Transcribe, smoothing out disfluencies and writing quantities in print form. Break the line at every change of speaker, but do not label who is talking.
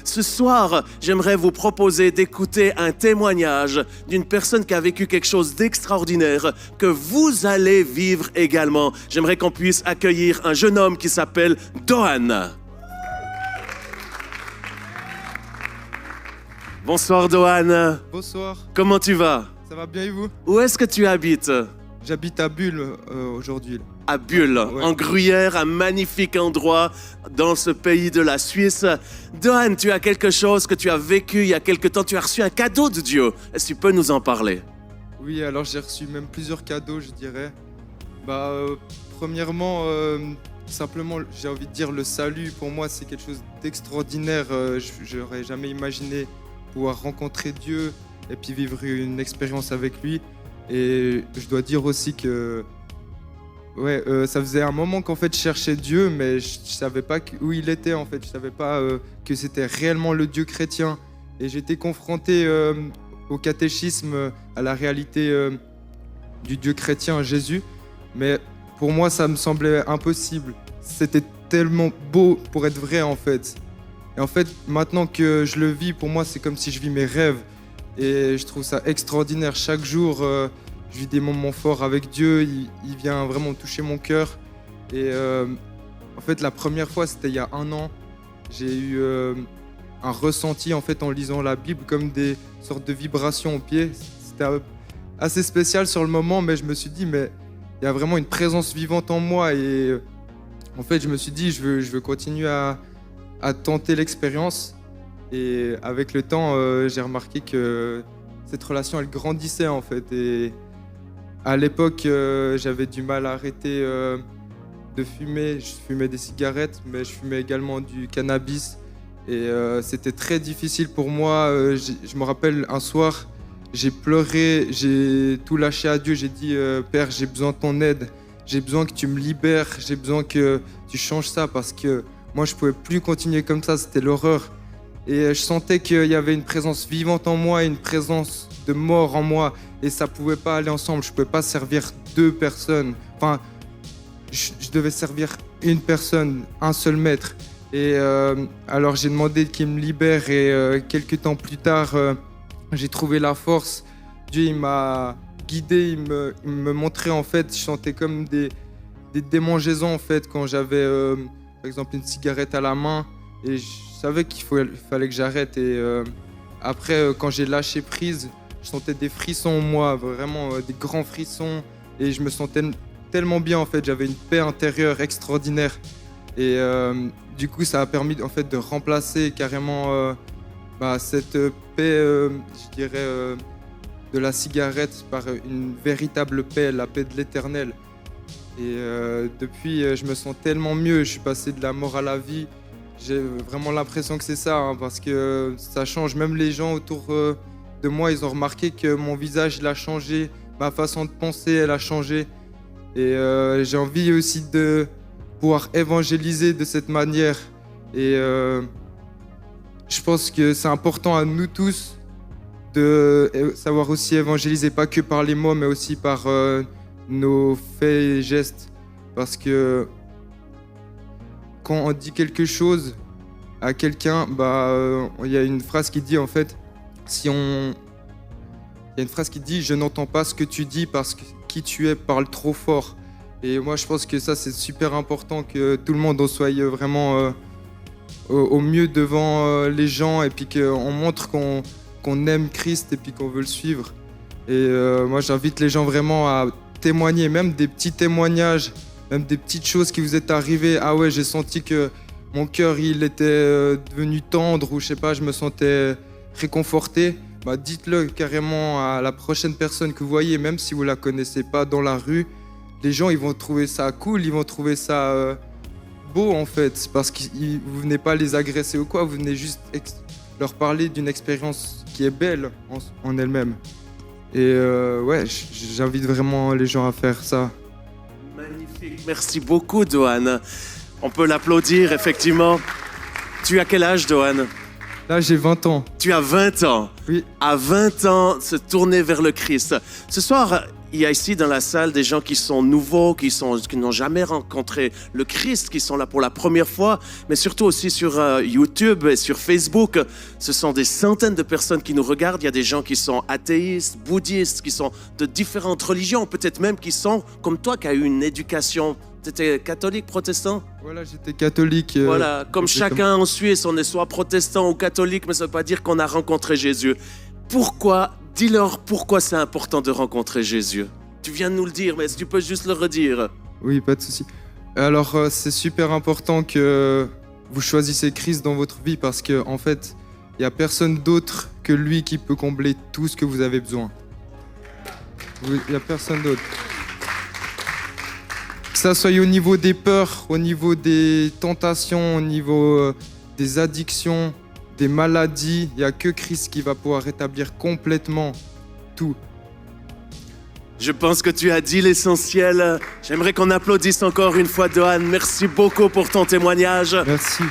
Ce soir, j'aimerais vous proposer d'écouter un témoignage d'une personne qui a vécu quelque chose d'extraordinaire que vous allez vivre également. J'aimerais qu'on puisse accueillir un jeune homme qui s'appelle Doan. Bonsoir Doan.
Bonsoir.
Comment tu vas?
Ça va bien et vous?
Où est-ce que tu habites?
J'habite à Bulle aujourd'hui.
À Bulle,
Ouais.
en Gruyère, un magnifique endroit dans ce pays de la Suisse. Doan, tu as quelque chose que tu as vécu il y a quelque temps. Tu as reçu un cadeau de Dieu. Est-ce que tu peux nous en parler?
Oui, alors j'ai reçu même plusieurs cadeaux, je dirais. Premièrement, simplement, j'ai envie de dire le salut. Pour moi, c'est quelque chose d'extraordinaire. J'aurais jamais imaginé pouvoir rencontrer Dieu et puis vivre une expérience avec lui. Et je dois dire aussi que ça faisait un moment qu'en fait je cherchais Dieu, mais je savais pas où il était en fait. Je savais pas que c'était réellement le Dieu chrétien. Et j'étais confronté au catéchisme, à la réalité du Dieu chrétien, Jésus. Mais pour moi, ça me semblait impossible. C'était tellement beau pour être vrai en fait. Et en fait, maintenant que je le vis, pour moi, c'est comme si je vis mes rêves. Et je trouve ça extraordinaire. Chaque jour, je vis des moments forts avec Dieu. Il vient vraiment toucher mon cœur. Et en fait, la première fois, c'était il y a 1 an. J'ai eu un ressenti en fait en lisant la Bible, comme des sortes de vibrations au pied. C'était assez spécial sur le moment, mais je me suis dit, mais il y a vraiment une présence vivante en moi. Et en fait, je me suis dit, je veux continuer à tenter l'expérience. Et avec le temps, j'ai remarqué que cette relation, elle grandissait en fait. Et à l'époque, j'avais du mal à arrêter de fumer. Je fumais des cigarettes, mais je fumais également du cannabis. Et c'était très difficile pour moi. Je me rappelle un soir, j'ai pleuré, j'ai tout lâché à Dieu. J'ai dit, Père, j'ai besoin de ton aide. J'ai besoin que tu me libères. J'ai besoin que tu changes ça parce que moi, je ne pouvais plus continuer comme ça. C'était l'horreur. Et je sentais qu'il y avait une présence vivante en moi, une présence de mort en moi. Et ça ne pouvait pas aller ensemble. Je ne pouvais pas servir 2 personnes. Enfin, je devais servir une personne, un seul maître. Et alors j'ai demandé qu'il me libère. Et quelques temps plus tard, j'ai trouvé la force. Dieu, il m'a guidé. Il me montrait en fait, je sentais comme des démangeaisons en fait quand j'avais par exemple une cigarette à la main. Et je savais qu'il fallait que j'arrête. Et après, quand j'ai lâché prise, je sentais des frissons en moi, vraiment des grands frissons. Et je me sentais tellement bien, en fait. J'avais une paix intérieure extraordinaire. Et du coup, ça a permis, en fait, de remplacer carrément cette paix, je dirais, de la cigarette par une véritable paix, la paix de l'éternel. Et depuis, je me sens tellement mieux. Je suis passé de la mort à la vie. J'ai vraiment l'impression que c'est ça, hein, parce que ça change. Même les gens autour de moi, ils ont remarqué que mon visage, il a changé, ma façon de penser, elle a changé. Et j'ai envie aussi de pouvoir évangéliser de cette manière. Et je pense que c'est important à nous tous de savoir aussi évangéliser, pas que par les mots, mais aussi par nos faits et gestes. Parce que quand on dit quelque chose à quelqu'un, il y a une phrase qui dit en fait, il y a une phrase qui dit « Je n'entends pas ce que tu dis parce que qui tu es parle trop fort ». Et moi, je pense que ça, c'est super important que tout le monde soit vraiment au mieux devant les gens et puis qu'on montre qu'on aime Christ et puis qu'on veut le suivre. Et moi, j'invite les gens vraiment à témoigner, même des petits témoignages, même des petites choses qui vous est arrivées. Ah ouais, j'ai senti que mon cœur, il était devenu tendre ou je sais pas, je me sentais réconforté. Dites-le carrément à la prochaine personne que vous voyez, même si vous la connaissez pas dans la rue. Les gens, ils vont trouver ça cool, ils vont trouver ça beau en fait, parce que vous venez pas les agresser ou quoi, vous venez juste leur parler d'une expérience qui est belle en elle-même. Et j'invite vraiment les gens à faire ça.
Magnifique, merci beaucoup Doan. On peut l'applaudir effectivement. Tu as quel âge Doan?
Là j'ai 20 ans.
Tu as 20 ans.
Oui.
À 20 ans, se tourner vers le Christ. Ce soir, il y a ici dans la salle des gens qui sont nouveaux, qui n'ont jamais rencontré le Christ, qui sont là pour la première fois, mais surtout aussi sur YouTube et sur Facebook. Ce sont des centaines de personnes qui nous regardent. Il y a des gens qui sont athéistes, bouddhistes, qui sont de différentes religions, peut-être même qui sont comme toi, qui a eu une éducation. Tu étais catholique, protestant?
Voilà, j'étais catholique.
Voilà, comme chacun en Suisse, on est soit protestant ou catholique, mais ça ne veut pas dire qu'on a rencontré Jésus. Pourquoi? Dis-leur pourquoi c'est important de rencontrer Jésus. Tu viens de nous le dire, mais est-ce que tu peux juste le redire?
Oui, pas de souci. Alors, c'est super important que vous choisissez Christ dans votre vie parce que, en fait, il n'y a personne d'autre que lui qui peut combler tout ce que vous avez besoin. Il n'y a personne d'autre. Que ça soit au niveau des peurs, au niveau des tentations, au niveau des addictions, des maladies, il n'y a que Christ qui va pouvoir rétablir complètement tout.
Je pense que tu as dit l'essentiel. J'aimerais qu'on applaudisse encore une fois Dohan. Merci beaucoup pour ton témoignage.
Merci.